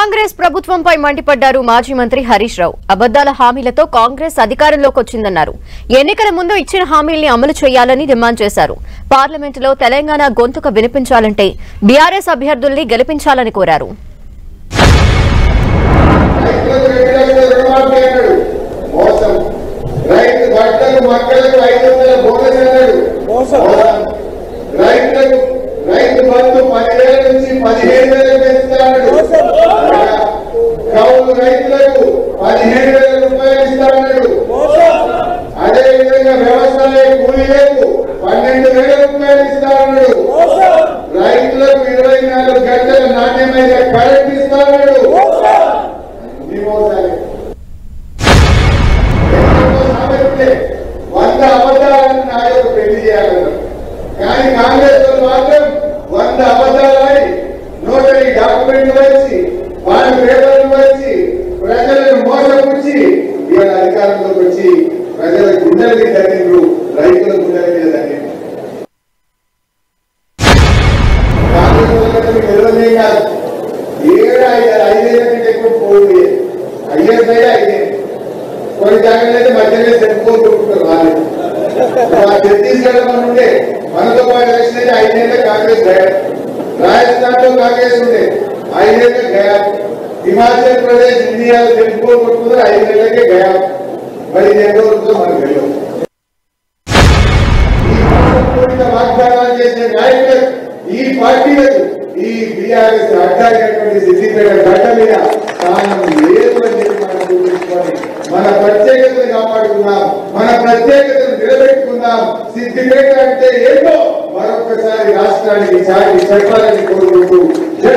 కాంగ్రెస్ ప్రభుత్వంపై మండిపడ్డారు మాజీ మంత్రి హరీష్ రావు. అబద్దాల హామీలతో కాంగ్రెస్ అధికారంలోకి వచ్చిందన్నారు. ఎన్నికల ముందు ఇచ్చిన హామీల్ని అమలు చేయాలని డిమాండ్ చేశారు. పార్లమెంటులో తెలంగాణ గొంతుక వినిపించాలంటే బీఆర్ఎస్ అభ్యర్థుల్ని గెలిపించాలని కోరారు. రైతు బంధు 10,000 నుంచి 15,000 పెంచుతాడు. కౌలు రైతులకు 15,000 రూపాయలు ఇస్తాడు. అదే విధంగా వ్యవసాయ కూలీలకు 12,000 రూపాయలు ఇస్తాడు. రైతులకు 24 గంటల నాణ్యమైన కరెంట్ ఇస్తాడు. 100 అబద్ధాలను నాయకు పెళ్లి చేయాలన్నారు. కానీ కాంగ్రెస్ మాత్రం 100 అబద్ధాలని నోటరీ డాక్యుమెంట్లు వచ్చి వాళ్ళ పేపర్లు వచ్చి ప్రజలను మోసపుచ్చి ఇవాళ అధికారంలోకి వచ్చి ప్రజల గుండెలకి తగ్గిండ్రు, రైతుల గుండెల మీద తగ్గిండ్రు. కాంగ్రెస్ నిలవదే కాదు, 5,000 కంటే ఎక్కువ పోయి అయ్యేదే 5,000. కొన్ని జాగ్రత్తలు మధ్యలో చెప్పుకోకుంటారు. వాళ్ళు ఛత్తీస్గఢ్ ఉండే మనతో పాటు ఎలక్షన్ అయితే 5 ఏళ్ళ కాంగ్రెస్ గయా, రాజస్థాన్ లో కాంగ్రెస్ ఉండే 5 ఏళ్ళ గయా, హిమాచల్ ప్రదేశ్ ఇండియాలో చెప్పుకోకుంటున్నారు 5 ఏళ్ళకే గయా. మరి ఎన్నో రోజులు మనకు వెళ్ళవు. వాగ్దానాలు చేసే నాయకులకు, ఈ పార్టీలకు, ఈ బీఆర్ఎస్ అడ్డాయినటువంటి సిద్దిపేట గడ్డ మీద స్థానం లేదు అని చెప్పి మనం గుర్తుంచుకొని మన ప్రత్యేకతను కాపాడుకుందాం, మన ప్రత్యేకతను నిలబెట్టుకుందాం. సిద్దిపేట అంటే ఏంటో మరొకసారి రాష్ట్రానికి చాటి చెప్పాలని కోరుకుంటూ జై